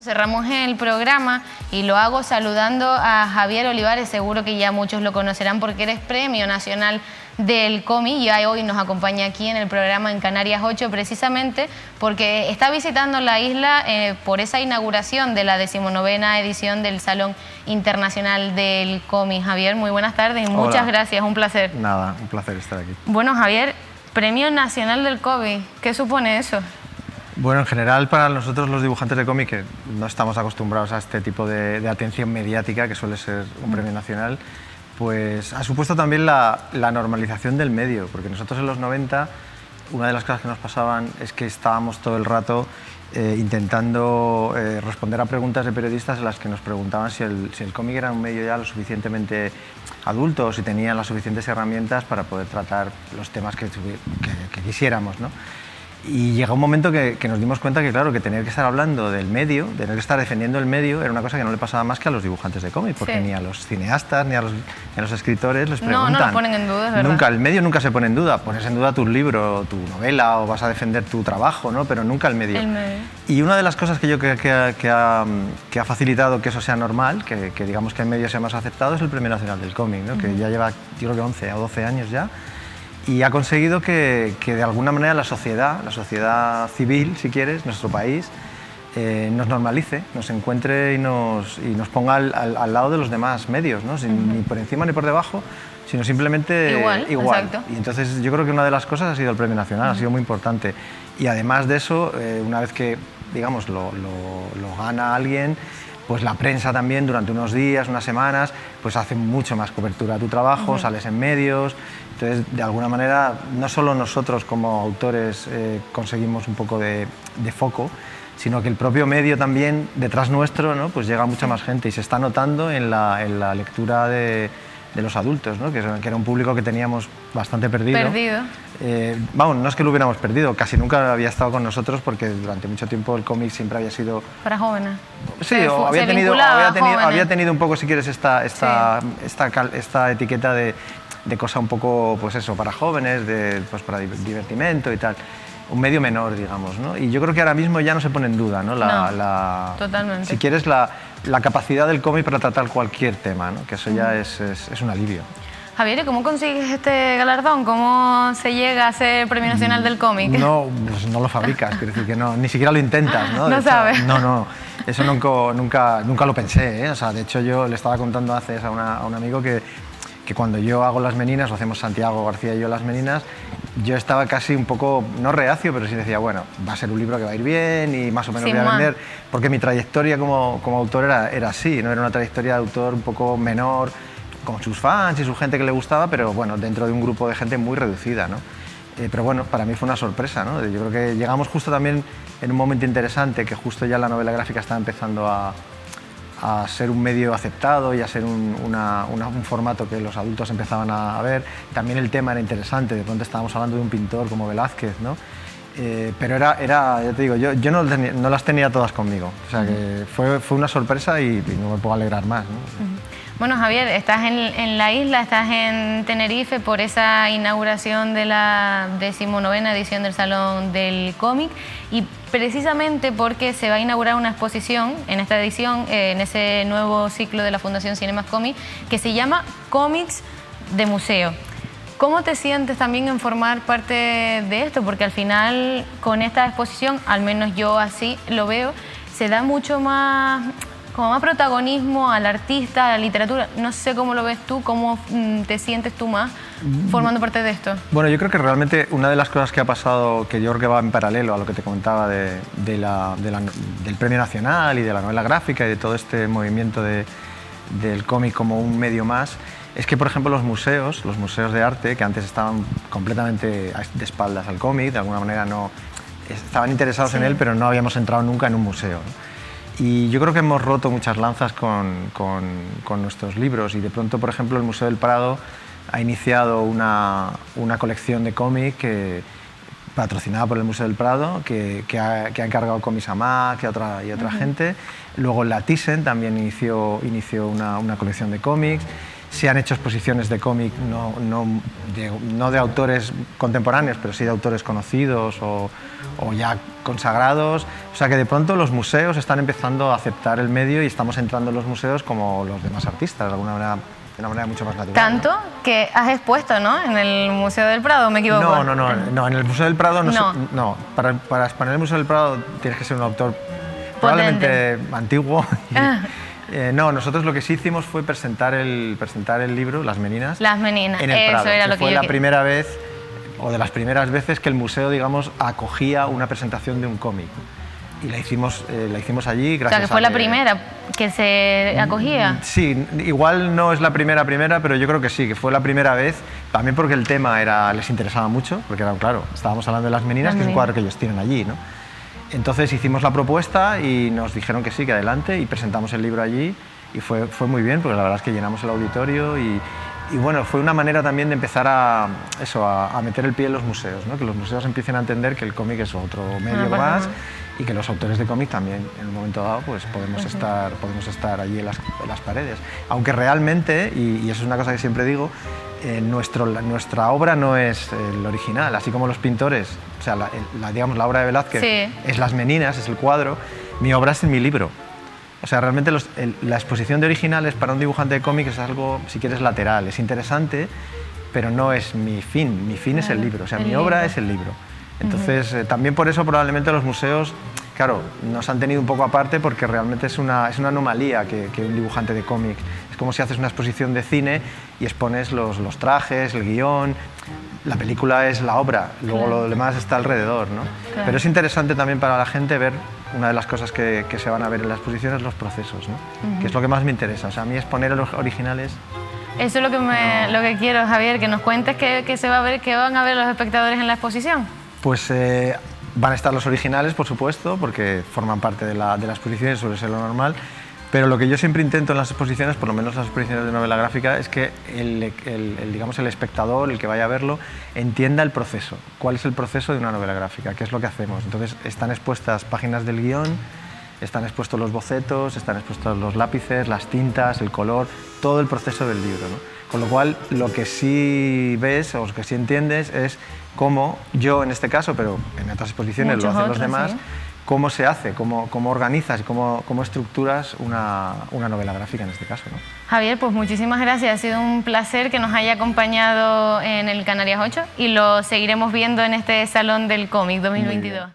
Cerramos el programa y lo hago saludando a Javier Olivares, seguro que ya muchos lo conocerán porque eres Premio Nacional del Cómic y hoy nos acompaña aquí en el programa en Canarias 8 precisamente porque está visitando la isla por esa inauguración de la 19ª edición del Salón Internacional del Cómic. Javier, muy buenas tardes y muchas gracias, un placer. Nada, un placer estar aquí. Bueno, Javier, Premio Nacional del Cómic, ¿qué supone eso? Bueno, en general para nosotros los dibujantes de cómic, que no estamos acostumbrados a este tipo de atención mediática que suele ser un premio nacional, pues ha supuesto también la normalización del medio, porque nosotros en los 90 una de las cosas que nos pasaban es que estábamos todo el rato intentando responder a preguntas de periodistas en las que nos preguntaban si el cómic era un medio ya lo suficientemente adulto o si tenía las suficientes herramientas para poder tratar los temas que quisiéramos, ¿no? Y llegó un momento que nos dimos cuenta que, claro, que tener que estar hablando del medio, tener que estar defendiendo el medio, era una cosa que no le pasaba más que a los dibujantes de cómic, porque ni a los cineastas ni a los escritores les preguntan. No lo ponen en duda, es verdad. Nunca, el medio nunca se pone en duda. Pones en duda tu libro, tu novela o vas a defender tu trabajo, ¿no? Pero nunca el medio. Y una de las cosas que yo creo que ha facilitado que eso sea normal, que digamos que el medio sea más aceptado, es el Premio Nacional del Cómic, ¿no? Que ya lleva, yo creo que 11 o 12 años ya. Y ha conseguido que de alguna manera la sociedad civil, si quieres, nuestro país, nos normalice, nos encuentre y nos ponga al lado de los demás medios, ¿no? Ni por encima ni por debajo, sino simplemente igual. Exacto. Y entonces yo creo que una de las cosas ha sido el Premio Nacional, ha sido muy importante. Y además de eso, una vez que, digamos, lo gana alguien, pues la prensa también durante unos días, unas semanas, pues hace mucho más cobertura a tu trabajo, sales en medios. Entonces, de alguna manera, no solo nosotros como autores conseguimos un poco de foco, sino que el propio medio también, detrás nuestro, ¿no? Pues llega mucha más gente y se está notando en la lectura de los adultos, ¿no? Que era un público que teníamos bastante perdido. Vamos, no es que lo hubiéramos perdido, casi nunca había estado con nosotros porque durante mucho tiempo el cómic siempre había sido... Para jóvenes. Sí, o había tenido un poco, si quieres, esta etiqueta de cosa un poco, pues eso, para jóvenes, pues para divertimento y tal. Un medio menor, digamos, ¿no? Y yo creo que ahora mismo ya no se pone en duda, ¿no? Totalmente. Si quieres, la capacidad del cómic para tratar cualquier tema, ¿no? Que eso ya es un alivio. Javier, ¿cómo consigues este galardón? ¿Cómo se llega a ser Premio Nacional del Cómic? No, pues no lo fabricas, quiero decir que no, ni siquiera lo intentas, ¿no? No sabes. No, eso nunca lo pensé, ¿eh? O sea, de hecho yo le estaba contando hace a un amigo que cuando yo hago Las Meninas, o hacemos Santiago García y yo Las Meninas, yo estaba casi un poco, no reacio, pero sí decía, bueno, va a ser un libro que va a ir bien y más o menos voy a vender, porque mi trayectoria como autor era así, ¿no? Era una trayectoria de autor un poco menor, con sus fans y su gente que le gustaba, pero bueno, dentro de un grupo de gente muy reducida, ¿no? Pero bueno, para mí fue una sorpresa, ¿no? Yo creo que llegamos justo también en un momento interesante, que justo ya la novela gráfica estaba empezando a ser un medio aceptado y a ser un formato que los adultos empezaban a ver. También el tema era interesante, de pronto estábamos hablando de un pintor como Velázquez, ¿no? Pero ya te digo, yo no las tenía todas conmigo, o sea que fue una sorpresa y no me puedo alegrar más, ¿no? Bueno, Javier, estás en la isla, estás en Tenerife por esa inauguración de la 19ª edición del Salón del Cómic y precisamente porque se va a inaugurar una exposición en esta edición, en ese nuevo ciclo de la Fundación Cinemas Cómic, que se llama Cómics de Museo. ¿Cómo te sientes también en formar parte de esto? Porque al final, con esta exposición, al menos yo así lo veo, se da mucho más... como más protagonismo al artista, a la literatura. No sé cómo lo ves tú, cómo te sientes tú más formando parte de esto. Bueno, yo creo que realmente una de las cosas que ha pasado, que yo creo que va en paralelo a lo que te comentaba del Premio Nacional y de la novela gráfica y de todo este movimiento del cómic como un medio más, es que, por ejemplo, los museos de arte, que antes estaban completamente de espaldas al cómic, de alguna manera no estaban interesados en él, pero no habíamos entrado nunca en un museo, ¿no? Y yo creo que hemos roto muchas lanzas con nuestros libros y de pronto, por ejemplo, el Museo del Prado ha iniciado una colección de cómic patrocinada por el Museo del Prado, que ha encargado cómics a Mac y otra gente. Luego la Thyssen también inició una colección de cómics. se han hecho exposiciones de cómic no de autores contemporáneos, pero sí de autores conocidos o ya consagrados. O sea que de pronto los museos están empezando a aceptar el medio y estamos entrando en los museos como los demás artistas, de alguna manera, de una manera mucho más natural. Tanto que has expuesto, ¿no?, en el Museo del Prado, ¿me equivoco? No, en el Museo del Prado no. Para exponer el Museo del Prado tienes que ser un autor probablemente antiguo. No, nosotros lo que sí hicimos fue presentar el libro, Las Meninas. Las Meninas, en el Prado, eso era lo que fue yo la primera vez, o de las primeras veces que el museo, digamos, acogía una presentación de un cómic. Y la hicimos allí, gracias a... O sea, que fue la primera que se acogía. Sí, igual no es la primera, pero yo creo que sí, que fue la primera vez, también porque el tema les interesaba mucho, porque claro, estábamos hablando de Las Meninas, que es un cuadro que ellos tienen allí, ¿no? Entonces hicimos la propuesta y nos dijeron que sí, que adelante, y presentamos el libro allí y fue muy bien, porque la verdad es que llenamos el auditorio y bueno, fue una manera también de empezar a meter el pie en los museos, ¿no? Que los museos empiecen a entender que el cómic es otro medio más y que los autores de cómic también, en un momento dado, pues podemos estar allí en las paredes. Aunque realmente, y eso es una cosa que siempre digo, nuestra obra no es el original, así como los pintores, o sea, digamos, la obra de Velázquez es Las Meninas, es el cuadro, mi obra es en mi libro. O sea, realmente la exposición de originales para un dibujante de cómic es algo, si quieres, lateral, es interesante, pero no es mi fin es el libro, o sea, mi obra es el libro. Entonces, también por eso probablemente los museos, claro, nos han tenido un poco aparte porque realmente es una anomalía que un dibujante de cómic. Es como si haces una exposición de cine y expones los trajes, el guión. La película es la obra, luego lo demás está alrededor, ¿no? Claro. Pero es interesante también para la gente ver, una de las cosas que se van a ver en la exposición es los procesos, ¿no? Que es lo que más me interesa. O sea, a mí exponer los originales... Eso es lo que quiero, Javier, que nos cuentes qué se va a ver, qué van a ver los espectadores en la exposición. Pues van a estar los originales, por supuesto, porque forman parte de la exposición y suele ser lo normal. Pero lo que yo siempre intento en las exposiciones, por lo menos las exposiciones de novela gráfica, es que digamos, el espectador, el que vaya a verlo, entienda el proceso. ¿Cuál es el proceso de una novela gráfica? ¿Qué es lo que hacemos? Entonces, están expuestas páginas del guión, están expuestos los bocetos, están expuestos los lápices, las tintas, el color, todo el proceso del libro, ¿no? Con lo cual, lo que sí ves o lo que sí entiendes es cómo yo, en este caso, pero en otras exposiciones lo hacen los demás, cómo se hace, cómo organizas y cómo estructuras una novela gráfica en este caso, ¿no? Javier, pues muchísimas gracias. Ha sido un placer que nos haya acompañado en el Canarias 8 y lo seguiremos viendo en este Salón del Cómic 2022.